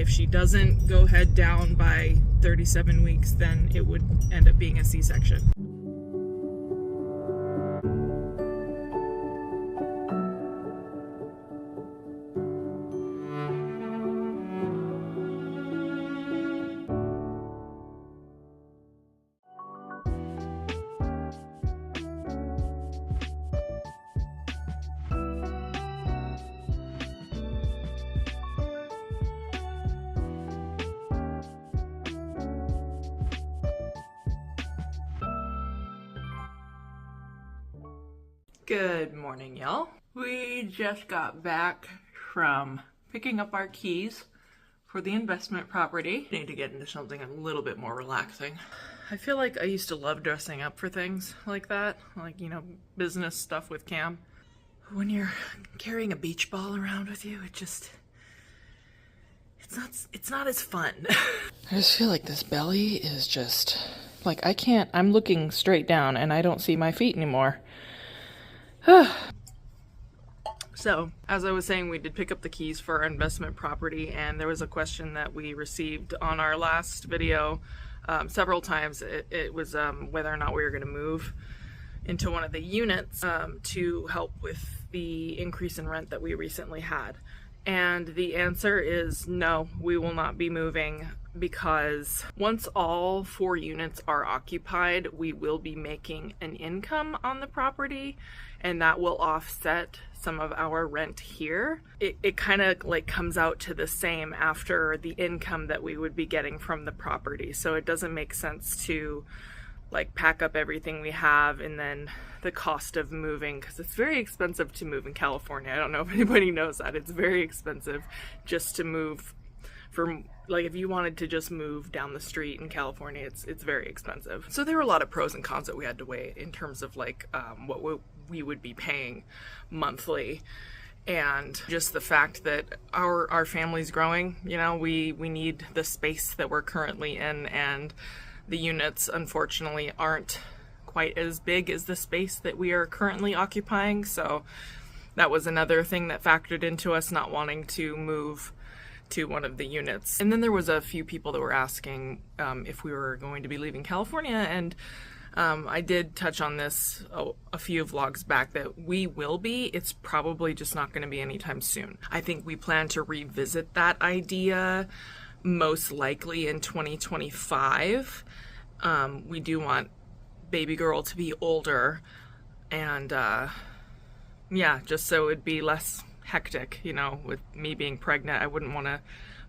if she doesn't go head down by 37 weeks, then it would end up being a C-section. Good morning, y'all. We just got back from picking up our keys for the investment property. Need to get into something a little bit more relaxing. I feel like I used to love dressing up for things like that, like, you know, business stuff with Cam. When you're carrying a beach ball around with you, it's not as fun. I just feel like this belly is just, like, I'm looking straight down and I don't see my feet anymore. So, as I was saying, we did pick up the keys for our investment property, and there was a question that we received on our last video several times. It was whether or not we were going to move into one of the units to help with the increase in rent that we recently had. And the answer is no, we will not be moving, because once all 4 units are occupied, we will be making an income on the property, and that will offset some of our rent here. It kind of like comes out to the same after the income that we would be getting from the property. So it doesn't make sense to like pack up everything we have and then the cost of moving, because it's very expensive to move in California. I don't know if anybody knows that. It's very expensive just to move. From, like, if you wanted to just move down the street in California, it's very expensive. So there were a lot of pros and cons that we had to weigh in terms of like what we would be paying monthly, and just the fact that our family's growing. You know, we need the space that we're currently in, and the units unfortunately aren't quite as big as the space that we are currently occupying. So that was another thing that factored into us not wanting to move to one of the units. And then there was a few people that were asking if we were going to be leaving California, and I did touch on this a few vlogs back that we will be. It's probably just not going to be anytime soon. I think we plan to revisit that idea most likely in 2025. We do want baby girl to be older, and yeah, just so it'd be less hectic, you know, with me being pregnant. I wouldn't want to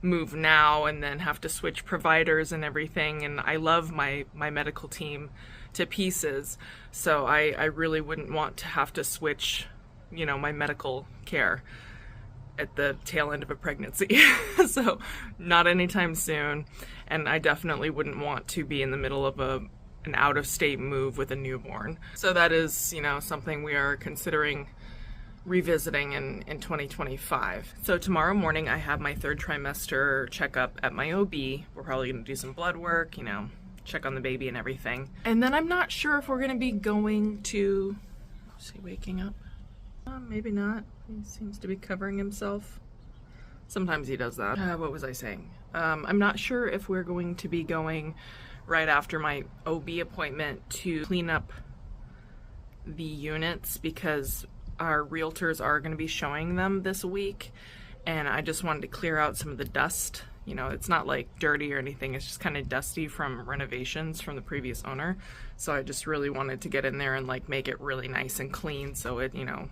move now and then have to switch providers and everything, and I love my medical team to pieces, so I really wouldn't want to have to switch, you know, my medical care at the tail end of a pregnancy. So not anytime soon, and I definitely wouldn't want to be in the middle of an out-of-state move with a newborn. So that is, you know, something we are considering revisiting in 2025. So tomorrow morning I have my 3rd trimester checkup at my OB. We're probably going to do some blood work, you know, check on the baby and everything. And then I'm not sure if we're going to be going to... Is he waking up? Maybe not. He seems to be covering himself. Sometimes he does that. What was I saying? I'm not sure if we're going to be going right after my OB appointment to clean up the units, because our realtors are going to be showing them this week, and I just wanted to clear out some of the dust. You know, it's not like dirty or anything, it's just kind of dusty from renovations from the previous owner. So I just really wanted to get in there and like make it really nice and clean, so it, you know,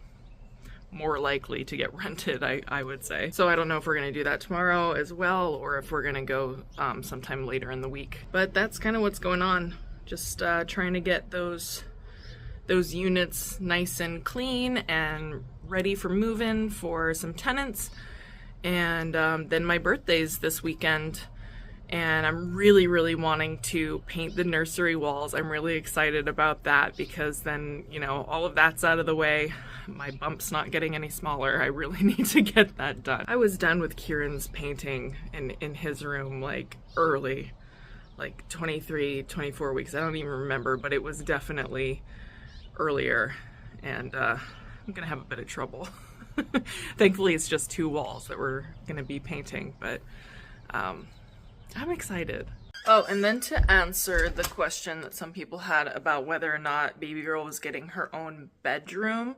more likely to get rented, I would say. So I don't know if we're going to do that tomorrow as well, or if we're going to go sometime later in the week. But that's kind of what's going on. Just trying to get those units nice and clean and ready for move-in for some tenants. And then my birthday's this weekend, and I'm really wanting to paint the nursery walls. I'm really excited about that, because then, you know, all of that's out of the way. My bump's not getting any smaller. I really need to get that done. I was done with Kieran's painting in his room like early, like 23, 24 weeks. I don't even remember, but it was definitely earlier, and I'm gonna have a bit of trouble. Thankfully it's just 2 walls that we're gonna be painting, but I'm excited. Oh, and then to answer the question that some people had about whether or not baby girl was getting her own bedroom,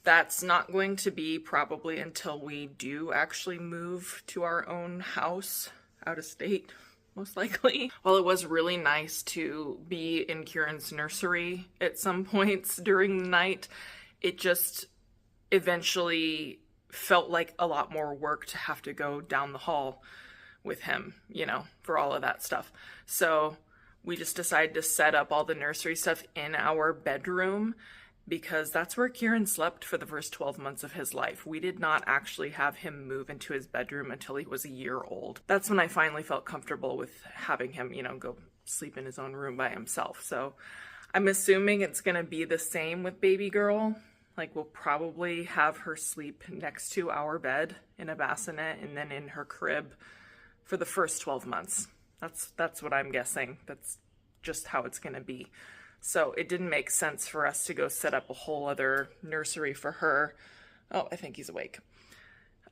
that's not going to be probably until we do actually move to our own house out of state, most likely. While it was really nice to be in Kieran's nursery at some points during the night, it just eventually felt like a lot more work to have to go down the hall with him, you know, for all of that stuff. So we just decided to set up all the nursery stuff in our bedroom because that's where Kieran slept for the first 12 months of his life. We did not actually have him move into his bedroom until he was a year old. That's when I finally felt comfortable with having him, you know, go sleep in his own room by himself. So I'm assuming it's gonna be the same with baby girl. Like, we'll probably have her sleep next to our bed in a bassinet and then in her crib for the first 12 months. That's what I'm guessing. That's just how it's gonna be. So it didn't make sense for us to go set up a whole other nursery for her. Oh, I think he's awake.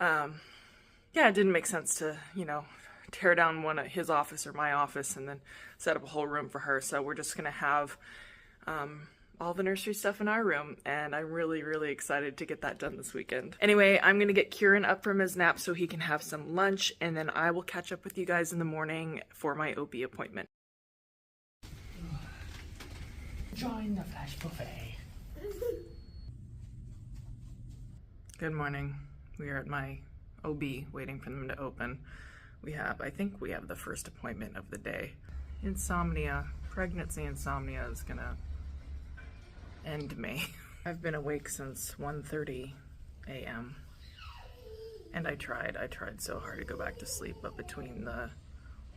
Yeah, it didn't make sense to, you know, tear down one at his office or my office and then set up a whole room for her. So we're just gonna have all the nursery stuff in our room, and I'm really, really excited to get that done this weekend. Anyway, I'm gonna get Kieran up from his nap so he can have some lunch, and then I will catch up with you guys in the morning for my OB appointment. Join the flash buffet. Good morning. We are at my OB waiting for them to open. I think we have the first appointment of the day. Insomnia, pregnancy insomnia is gonna end me. I've been awake since 1:30 a.m. and I tried so hard to go back to sleep, but between the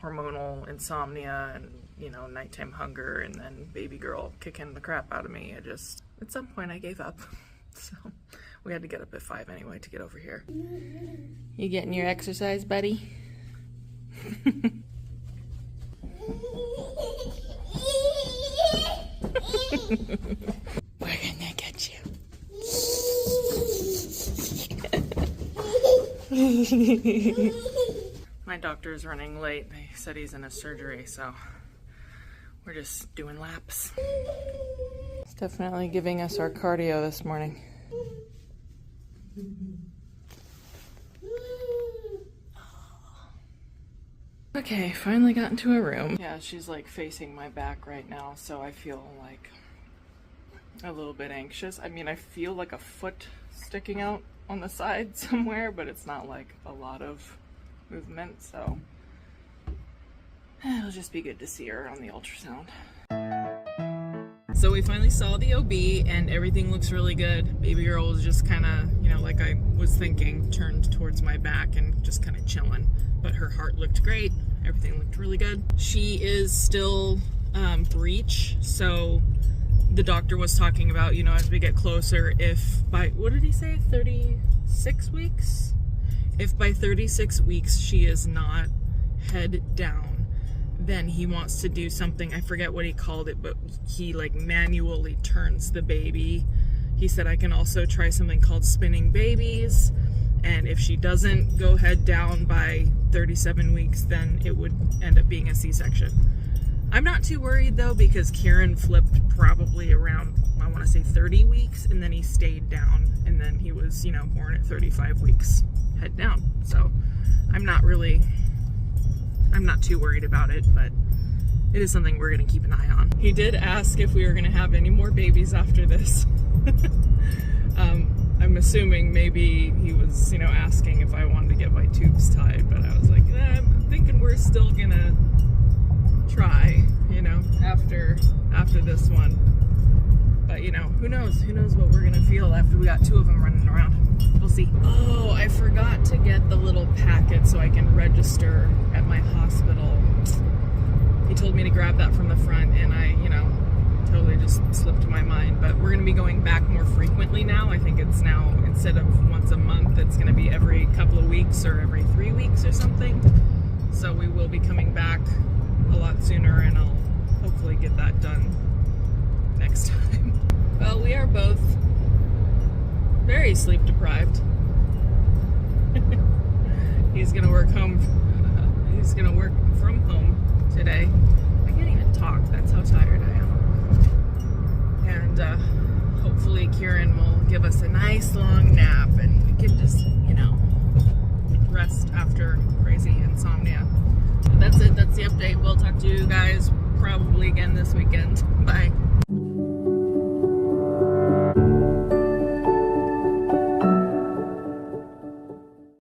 hormonal insomnia and, you know, nighttime hunger and then baby girl kicking the crap out of me, at some point I gave up. So we had to get up at 5 anyway to get over here. You getting your exercise, buddy? We're gonna get you. My doctor is running late. They said he's in a surgery, so we're just doing laps. It's definitely giving us our cardio this morning. Okay, finally got into a room. Yeah, she's like facing my back right now, so I feel like a little bit anxious. I mean, I feel like a foot sticking out on the side somewhere, but it's not like a lot of movement, so it'll just be good to see her on the ultrasound. So we finally saw the OB and everything looks really good. Baby girl was just kind of, you know, like I was thinking, turned towards my back and just kind of chilling. But her heart looked great. Everything looked really good. She is still BREECH, so the doctor was talking about, you know, as we get closer, if by, what did he say, 36 weeks? If by 36 weeks she is not head down, then he wants to do something, I forget what he called it, but he like manually turns the baby. He said I can also try something called spinning babies, and if she doesn't go head down by 37 weeks, then it would end up being a C-section. I'm not too worried though, because Kieran flipped probably around, I want to say 30 weeks, and then he stayed down, and then he was, you know, born at 35 weeks head down. So I'm not too worried about it, but it is something we're going to keep an eye on. He did ask if we were going to have any more babies after this. I'm assuming maybe he was, you know, asking if I wanted to get my tubes tied, but I was like, I'm thinking we're still gonna try, you know, after this one. But, you know, who knows what we're gonna feel after we got 2 of them running around. We'll see. Oh, I forgot to get the little packet so I can register at my hospital. He told me to grab that from the front, and I, you know, totally just slipped my mind. But we're going to be going back more frequently now. I think it's now, instead of once a month, it's going to be every couple of weeks or every 3 weeks or something. So we will be coming back a lot sooner, and I'll hopefully get that done next time. Well, we are both very sleep deprived. He's going to work home. just gonna work from home today. I can't even talk, that's how tired I am. And hopefully Kieran will give us a nice long nap and we can just, you know, rest after crazy insomnia. But that's it, that's the update. We'll talk to you guys probably again this weekend. Bye.